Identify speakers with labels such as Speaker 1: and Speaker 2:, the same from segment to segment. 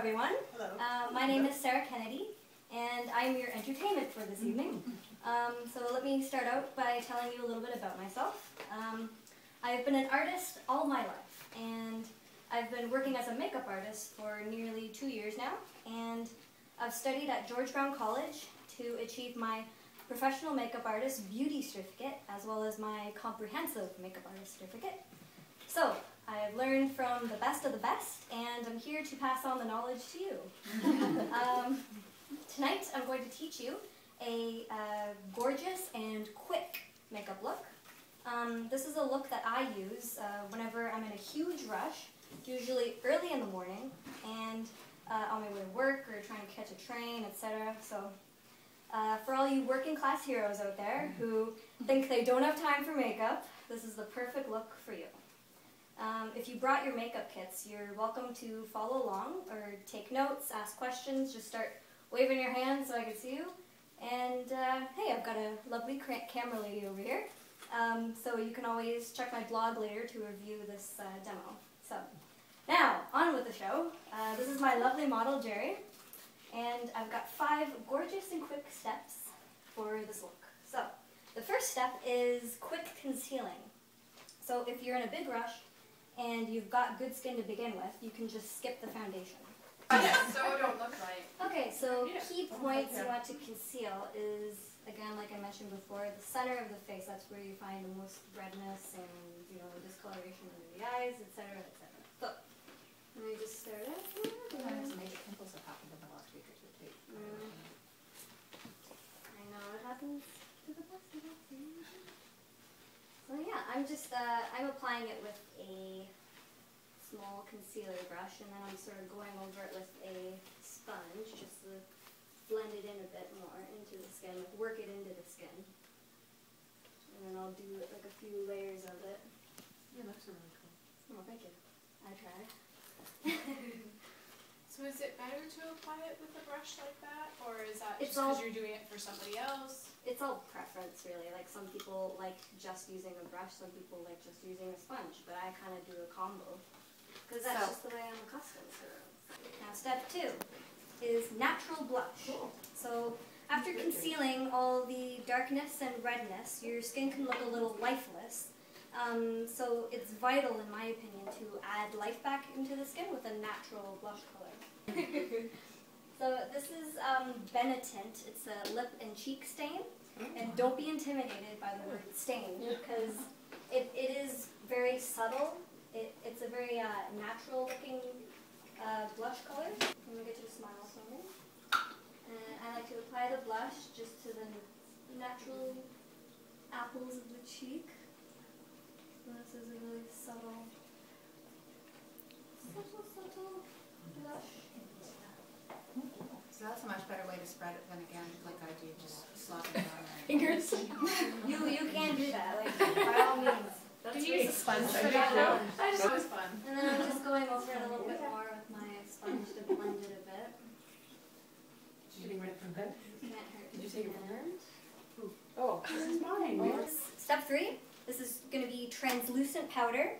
Speaker 1: everyone.
Speaker 2: Hello.
Speaker 1: My name is Sarah Kennedy, and I'm your entertainment for this evening. So let me start out by telling you a little bit about myself. I've been an artist all my life, and I've been working as a makeup artist for nearly 2 years now, and I've studied at George Brown College to achieve my professional makeup artist beauty certificate, as well as my comprehensive makeup artist certificate. So, I've learned from the best of the best, and I'm here to pass on the knowledge to you. Tonight, I'm going to teach you a gorgeous and quick makeup look. This is a look that I use whenever I'm in a huge rush, usually early in the morning, and on my way to work or trying to catch a train, etc. So, for all you working class heroes out there who think they don't have time for makeup, this is the perfect look for you. If you brought your makeup kits, you're welcome to follow along or take notes, ask questions, just start waving your hands so I can see you. And hey, I've got a lovely camera lady over here, so you can always check my blog later to review this demo. So, now, on with the show. This is my lovely model, Jerry, and I've got 5 gorgeous and quick steps for this look. So, the first step is quick concealing. So if you're in a big rush and you've got good skin to begin with, you can just skip the foundation.
Speaker 3: So don't look like.
Speaker 1: Okay, so key points you want to conceal is, again, like I mentioned before, the center of the face. That's where you find the most redness and, discoloration under the eyes, etc., etc. So, let me just start out here.
Speaker 2: Some major pimples have happened in the last week or two, too.
Speaker 1: I know, it happens to the best of us. So yeah, I'm applying it with a small concealer brush, and then I'm sort of going over it with a sponge, just to blend it in a bit more into the skin, like work it into the skin. And then I'll do like a few layers of it.
Speaker 2: Yeah, looks really cool.
Speaker 1: Oh, thank you. I tried.
Speaker 3: So is it better to apply it with a brush like that, or is that
Speaker 1: It's
Speaker 3: just because
Speaker 1: all-
Speaker 3: you're doing it for somebody else?
Speaker 1: It's all preference, really. Like, some people like just using a brush, some people like just using a sponge, but I kind of do a combo, because that's just the way I'm accustomed to. Now, step 2 is natural blush. So, after concealing all the darkness and redness, your skin can look a little lifeless. So it's vital, in my opinion, to add life back into the skin with a natural blush color. So this is Benetint. It's a lip and cheek stain. And don't be intimidated by the word stain, because it is very subtle. It's a very natural looking blush color. Let me get you to smile for me. And I like to apply the blush just to the natural apples of the cheek. So this is a really subtle blush.
Speaker 2: So that's a much better way to spread it than, again, like I do, just slopping it on there.
Speaker 1: Fingers? You can do that, like, by all means.
Speaker 3: Can you use a sponge for
Speaker 1: that
Speaker 3: that?
Speaker 1: now?
Speaker 3: That was fun.
Speaker 1: And then I'm just going over it a little bit more with my sponge to blend it a bit.
Speaker 2: Did you bring it from good?
Speaker 1: Can't hurt.
Speaker 2: Did you take it from there?
Speaker 1: And
Speaker 2: Oh, this is mine.
Speaker 1: step 3, this is going to be translucent powder,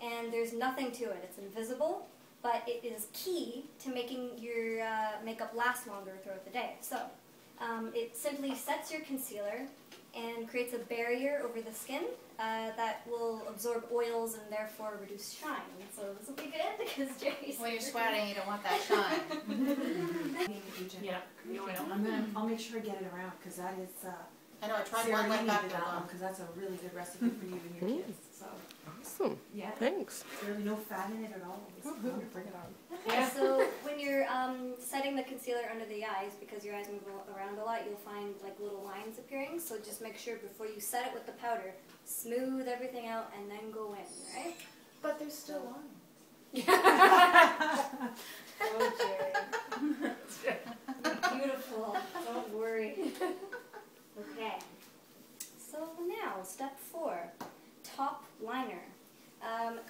Speaker 1: and there's nothing to it. It's invisible, but it is key to making your makeup last longer throughout the day. So, it simply sets your concealer and creates a barrier over the skin that will absorb oils and therefore reduce shine. So this will be good because Jerry's...
Speaker 4: When you're sweating, you don't want that shine.
Speaker 2: Yeah. I'll make sure I get it around, because that is,
Speaker 4: I know, I tried
Speaker 2: Sarah,
Speaker 4: one
Speaker 2: you
Speaker 4: went back
Speaker 2: needed
Speaker 4: to
Speaker 2: that one,
Speaker 4: one.
Speaker 2: because that's a really good recipe for you and your kids, so.
Speaker 5: Awesome.
Speaker 2: Yeah.
Speaker 5: Thanks.
Speaker 2: Really no fat in it at all. It's wonderful.
Speaker 5: Bring it on.
Speaker 1: Okay, so when you're setting the concealer under the eyes, because your eyes move around a lot, you'll find like little lines appearing. So just make sure before you set it with the powder, smooth everything out and then go in, right?
Speaker 2: But there's still lines.
Speaker 1: Oh, Jerry. Beautiful. Don't worry. Okay. So now, step 4, top liner.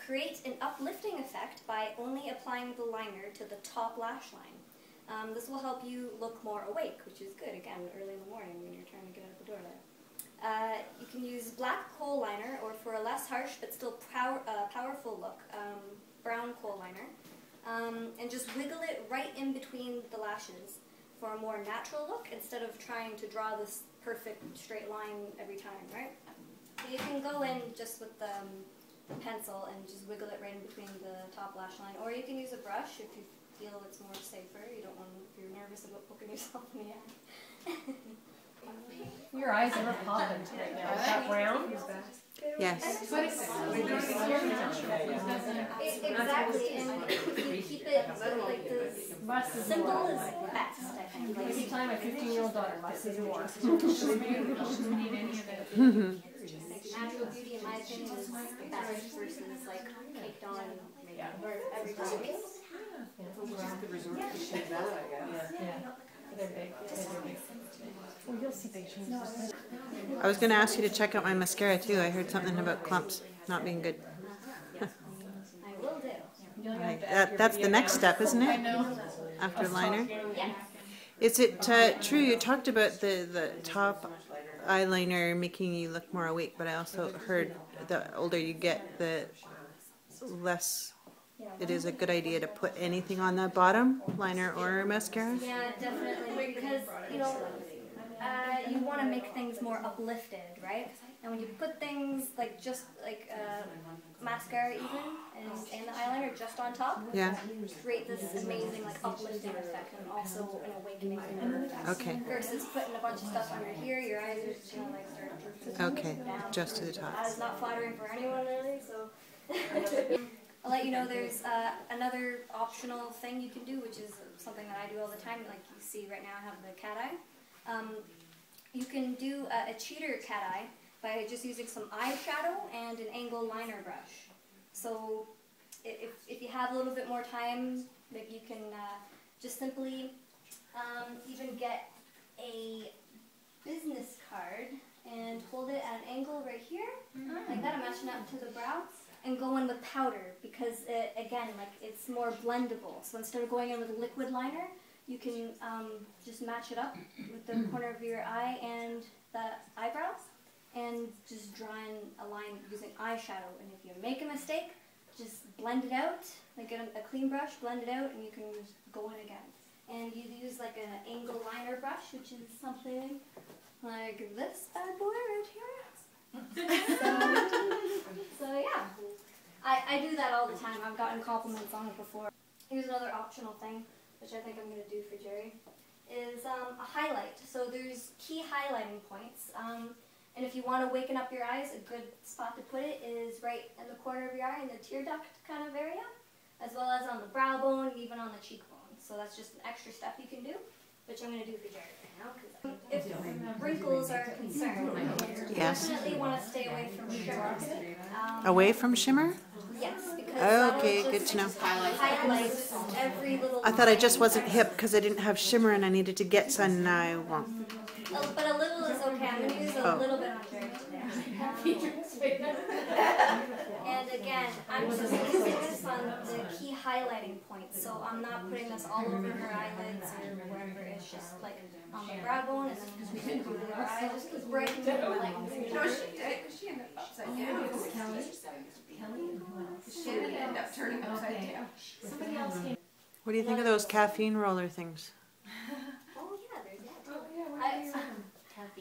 Speaker 1: Create an uplifting effect by only applying the liner to the top lash line. This will help you look more awake, which is good, again, early in the morning when you're trying to get out the door there. You can use black kohl liner, or for a less harsh but still powerful look, brown kohl liner. and just wiggle it right in between the lashes for a more natural look instead of trying to draw this perfect straight line every time, right? So you can go in just with the pencil and just wiggle it right in between the top lash line, or you can use a brush if you feel it's more safer. You don't want to, if you're nervous about poking yourself in the eye.
Speaker 5: Your eyes are popping right now. Is that brown?
Speaker 6: Yes.
Speaker 1: Exactly, and if you keep it like this, simple is best, I think. Like,
Speaker 5: Every time my 15-year-old daughter, less is more.
Speaker 1: natural beauty, in my opinion, is best versus like caked on makeup or every time.
Speaker 5: Well, you'll see pictures.
Speaker 6: I was going to ask you to check out my mascara too. I heard something about clumps not being good.
Speaker 1: I will do.
Speaker 6: Right. That's the next step, isn't it? After liner.
Speaker 1: Yeah.
Speaker 6: Is it true you talked about the top eyeliner making you look more awake, but I also heard the older you get, the less it is a good idea to put anything on the bottom, liner or mascara?
Speaker 1: Yeah, definitely, because, you know, you want to make things more uplifted, right? And when you put things like just like mascara even and the eyeliner just on top,
Speaker 6: Yeah.
Speaker 1: create this amazing like uplifting effect and also an awakening effect.
Speaker 6: Okay.
Speaker 1: Versus putting a bunch of stuff under here, your eyes are just gonna like start drifting
Speaker 6: Okay,
Speaker 1: down.
Speaker 6: just to the top.
Speaker 1: It's not flattering for anyone really, so. I'll let you know there's another optional thing you can do, which is something that I do all the time. Like you see right now I have the cat eye. You can do a cheater cat eye by just using some eyeshadow and an angle liner brush. So if you have a little bit more time, like you can just simply even get a business card and hold it at an angle right here, like that. I'm matching up to the brow. And go in with powder because, again, like it's more blendable. So instead of going in with a liquid liner, you can just match it up with the corner of your eye and the eyebrows and just draw in a line using eyeshadow. And if you make a mistake, just blend it out, like get a clean brush, blend it out, and you can just go in again. And you use like an angle liner brush, which is something like this bad boy right here. So yeah, I do that all the time. I've gotten compliments on it before. Here's another optional thing, which I think I'm going to do for Jerry, is a highlight. So there's key highlighting points, and if you want to waken up your eyes, a good spot to put it is right in the corner of your eye, in the tear duct kind of area, as well as on the brow bone, and even on the cheekbone. So that's just an extra step you can do, which I'm going to do for Jerry right now. If wrinkles are concerned,
Speaker 6: Yes.
Speaker 1: definitely want to stay away from shimmer.
Speaker 6: Away from shimmer?
Speaker 1: Yes, because
Speaker 6: Okay,
Speaker 1: that'll
Speaker 6: good
Speaker 1: just
Speaker 6: to know.
Speaker 1: highlight every little
Speaker 6: I thought I just
Speaker 1: line.
Speaker 6: wasn't hip because I didn't have shimmer and I needed to get some, and now I won't.
Speaker 1: But a little is okay. I'm going to use a little bit on Jerry today. And again, I'm just using this on the key highlighting points, so I'm not putting this all over her eyelids or wherever. It's just like on the brow bone and then over her eyes, just right in the middle.
Speaker 2: No, she did, because she ended up upside down. She didn't end up turning upside down.
Speaker 5: Somebody else came.
Speaker 6: What do you think of those caffeine roller things?
Speaker 1: Oh yeah, there's that.
Speaker 2: Oh, yeah, where do you see them?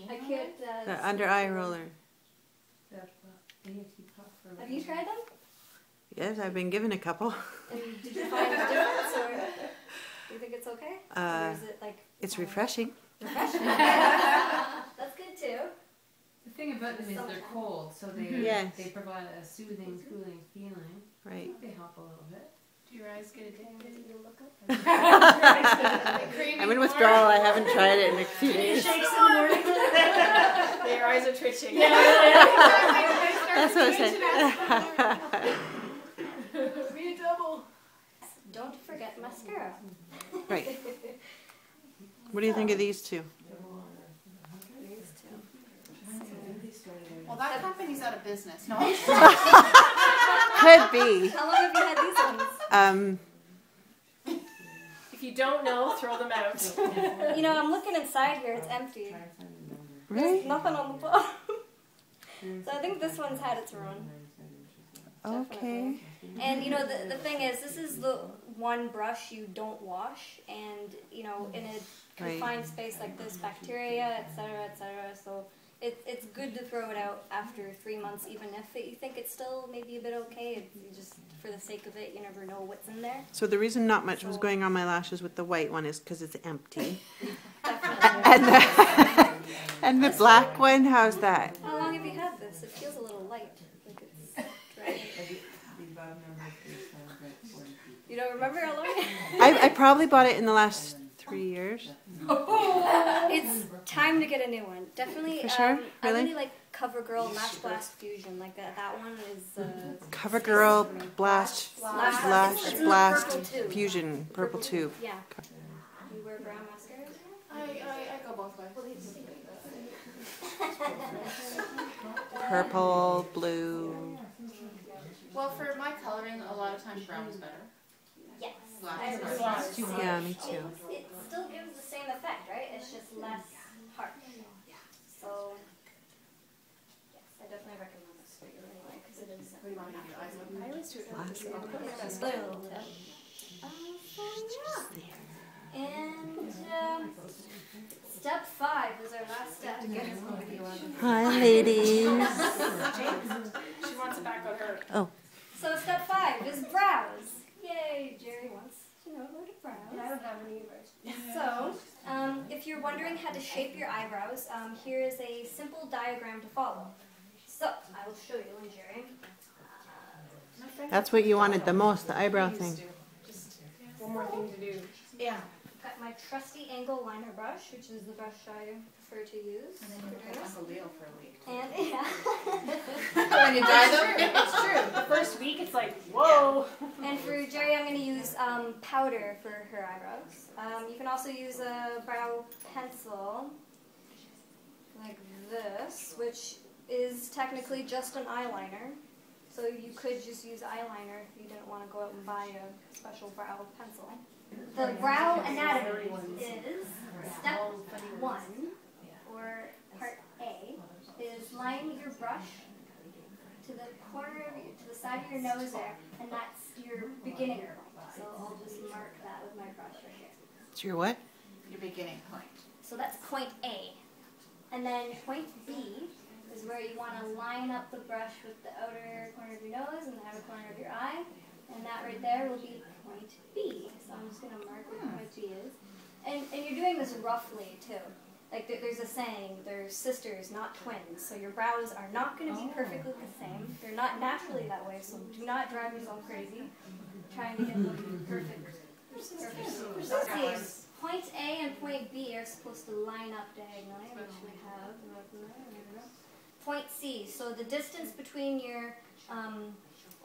Speaker 1: I can't.
Speaker 6: The under eye roller.
Speaker 1: Have you tried them?
Speaker 6: Yes, I've been given a couple.
Speaker 1: And did you find a difference, or do you think it's okay? Or is it like
Speaker 6: It's refreshing.
Speaker 1: refreshing? That's good too.
Speaker 7: The thing about them is they're cold, so they
Speaker 6: Yes.
Speaker 7: they provide a soothing, cooling feeling.
Speaker 6: Right.
Speaker 7: They help a little bit.
Speaker 3: Do your eyes get addicted?
Speaker 6: I'm in withdrawal. I haven't tried it in a few days.
Speaker 3: Your eyes are twitching.
Speaker 6: That's what I said.
Speaker 3: Be a double.
Speaker 1: Don't forget mascara.
Speaker 6: Right. What do you think of these two?
Speaker 1: These two.
Speaker 4: Well, that company's out of business. No.
Speaker 6: Could be.
Speaker 1: How long have you had these ones?
Speaker 5: If you don't know, throw them out.
Speaker 1: You know, I'm looking inside here. It's empty. There's
Speaker 6: Right?
Speaker 1: nothing on the bottom. So I think this one's had its run.
Speaker 6: Okay.
Speaker 1: And you know, the thing is, this is the one brush you don't wash, and you know, in a confined space like this, bacteria, etc., etc. So it's good to throw it out after 3 months, even if you think it's still maybe a bit okay. It's just for the sake of it, you never know what's in there.
Speaker 6: So the reason not much was going on my lashes with the white one is because it's empty. And the black one, how's that?
Speaker 1: How long have you had this? It feels a little light. Like it's dry. You don't remember how long?
Speaker 6: I probably bought it in the last 3 years.
Speaker 1: It's time to get a new one. Definitely.
Speaker 6: For sure?
Speaker 1: I
Speaker 6: Really?
Speaker 1: really like CoverGirl Match Blast Fusion. Like that one is.
Speaker 6: CoverGirl Blast
Speaker 1: It's in the purple tube.
Speaker 6: Fusion Purple Tube.
Speaker 1: Yeah. You wear brown mascara?
Speaker 4: I go both ways.
Speaker 6: Purple, blue.
Speaker 4: Well, for my coloring, a lot of times brown is better.
Speaker 1: Yes.
Speaker 6: Yeah, me too.
Speaker 1: It still gives the same effect, right? It's just less harsh. So, yes, I definitely recommend this for you anyway, because it is.
Speaker 4: What do you want me to do? Eyes open?
Speaker 3: I always do it.
Speaker 1: It's little tip. Yeah. And step 5 is our last step to get this video on.
Speaker 6: Hi, ladies.
Speaker 3: She wants it back on her.
Speaker 6: Oh.
Speaker 1: So step 5 is brows. Yay, Jerry wants to know about the brows.
Speaker 3: I don't have any eyebrows.
Speaker 1: So, if you're wondering how to shape your eyebrows, here is a simple diagram to follow. So, I will show you, Jerry.
Speaker 6: That's what you wanted the most, the eyebrow thing.
Speaker 3: Just one more thing to do.
Speaker 4: Yeah.
Speaker 1: I've got my trusty angle liner brush, which is the brush I prefer to use.
Speaker 4: And then you put Uncle Leo for a week.
Speaker 1: And, yeah.
Speaker 4: When you dye them?
Speaker 5: It's true. The first week, it's like, whoa.
Speaker 1: And for Jerry, I'm going to use powder for her eyebrows. You can also use a brow pencil, like this, which is technically just an eyeliner. So you could just use eyeliner if you didn't want to go out and buy a special brow pencil. The brow anatomy is step 1, or part A, is line your brush to the corner of to the side of your nose there, and that's your beginning point. So I'll just mark that with my brush right here.
Speaker 6: It's your what?
Speaker 4: Your beginning point.
Speaker 1: So that's point A. And then point B is where you want to line up the brush with the outer corner of your nose and the outer corner of your eye. And that right there will be point B. So I'm just going to mark where point B is. And you're doing this roughly too. Like there's a saying, they're sisters, not twins. So your brows are not going to be perfectly the same. They're not naturally that way, so do not drive yourself crazy trying to get them perfect. Point A and point B are supposed to line up diagonally, which we have. Point C, so the distance between your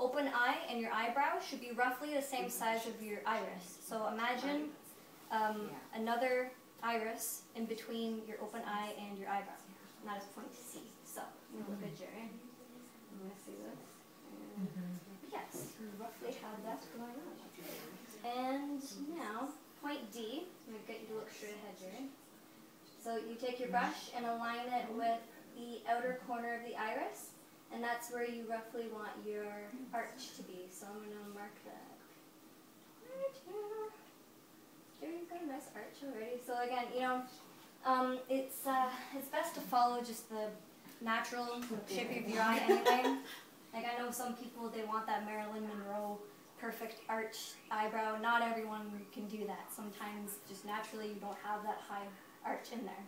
Speaker 1: open eye and your eyebrow should be roughly the same size of your iris. So imagine another iris in between your open eye and your eyebrow. And that is point C. So, I'm going to look at Jerry. I'm going to see this. And yes, you roughly have that going on. And now, point D. I'm going to get you to look straight ahead, Jerry. So you take your brush and align it with the outer corner of the iris. And that's where you roughly want your arch to be. So I'm going to mark that right here. Jerry's got a nice arch already. So again, you know, it's best to follow just the natural shape of your eye anyway. Like I know some people, they want that Marilyn Monroe perfect arch eyebrow. Not everyone can do that. Sometimes just naturally you don't have that high arch in there.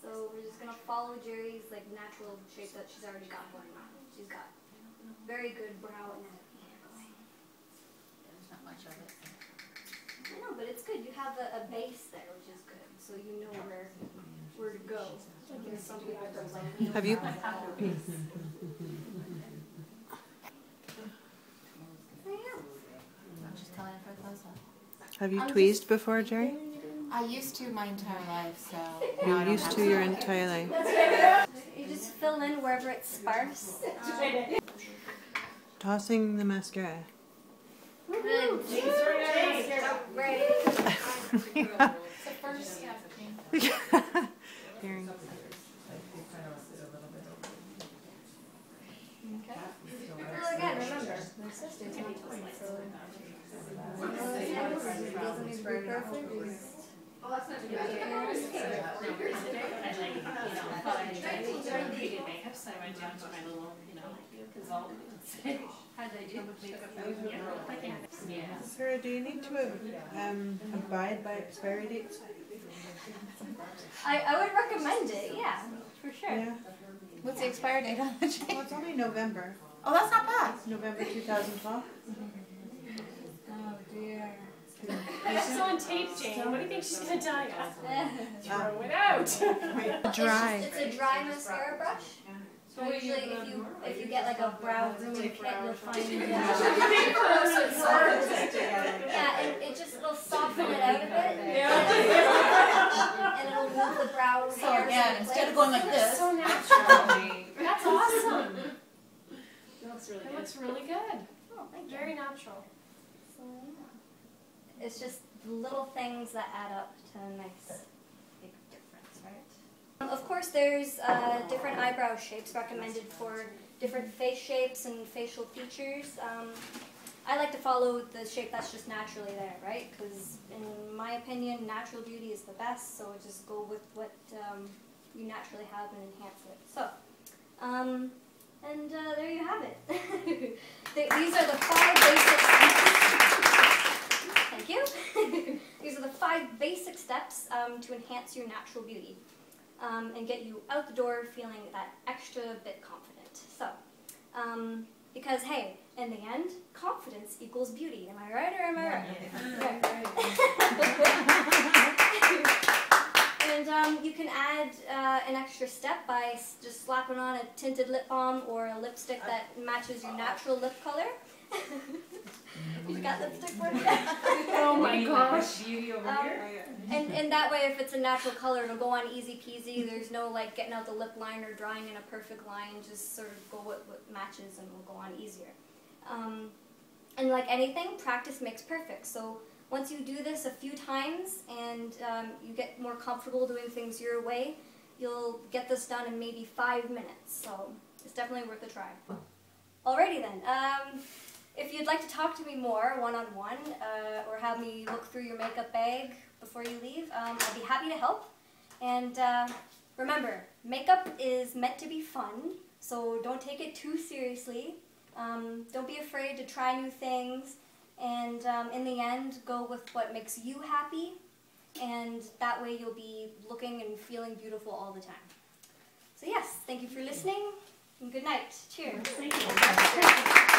Speaker 1: So we're just going to follow Jerry's like natural shape that she's already got going on. She's got very good brow anatomy.
Speaker 4: There's not much of it.
Speaker 1: I know, but it's good. You have a base there, which is good. So you know where to go. There's some people that like,
Speaker 6: Have you?
Speaker 4: I'm just telling for a close-up.
Speaker 6: Have you tweezed before, Jerry?
Speaker 4: I used to my entire life, so
Speaker 6: You used to your entire life.
Speaker 1: you just fill in wherever it's sparse.
Speaker 6: Tossing the mascara.
Speaker 1: Good. Right.
Speaker 4: the first step.
Speaker 6: Hearing.
Speaker 1: Okay. Well, again, remember, my sister's not twins, so
Speaker 2: expired enough.
Speaker 4: Oh, that's not too bad.
Speaker 5: So I went down to my little, consult. How did I do? Yeah.
Speaker 6: Sarah, do you need to abide by expiry dates?
Speaker 1: I would recommend it, yeah, for sure.
Speaker 6: Yeah.
Speaker 4: What's the expiry date on the chain?
Speaker 6: Well, it's only November.
Speaker 4: Oh, that's not bad.
Speaker 6: November 2012.
Speaker 4: Oh dear.
Speaker 5: She's on tape, Jane. What do you think she's gonna die of? Throw it out.
Speaker 6: Dry.
Speaker 1: It's a dry mascara brush. So usually if you get like a brow grooming kit, you'll find yeah, and it'll soften it out a bit. And it'll move the brow
Speaker 4: So
Speaker 1: hairs
Speaker 4: again,
Speaker 1: in
Speaker 4: instead
Speaker 1: place.
Speaker 4: of going like this.
Speaker 5: So natural. That's awesome. It looks really good.
Speaker 1: Oh, thank you.
Speaker 5: Very natural.
Speaker 1: So, yeah. It's just little things that add up to a nice big difference, right? Of course, there's different eyebrow shapes recommended for different face shapes and facial features. I like to follow the shape that's just naturally there, right? Because in my opinion, natural beauty is the best, so just go with what you naturally have and enhance it. So, and there you have it. These are the 5 basic Thank you. These are the 5 basic steps to enhance your natural beauty and get you out the door feeling that extra bit confident. So, because hey, in the end, confidence equals beauty. Am I right or am I right? And you can add an extra step by just slapping on a tinted lip balm or a lipstick that matches your natural lip color. You've got lipstick for me?
Speaker 5: Oh my gosh.
Speaker 7: Beauty over here.
Speaker 1: And that way, if it's a natural color, it'll go on easy peasy. There's no like getting out the lip liner, drawing in a perfect line. Just sort of go what matches and will go on easier. And like anything, practice makes perfect. So once you do this a few times and you get more comfortable doing things your way, you'll get this done in maybe 5 minutes. So it's definitely worth a try. Alrighty then. If you'd like to talk to me more one-on-one or have me look through your makeup bag before you leave, I'll be happy to help. And remember, makeup is meant to be fun, so don't take it too seriously. Don't be afraid to try new things, and in the end, go with what makes you happy, and that way you'll be looking and feeling beautiful all the time. So yes, thank you for listening, and good night. Cheers.
Speaker 5: Thank you.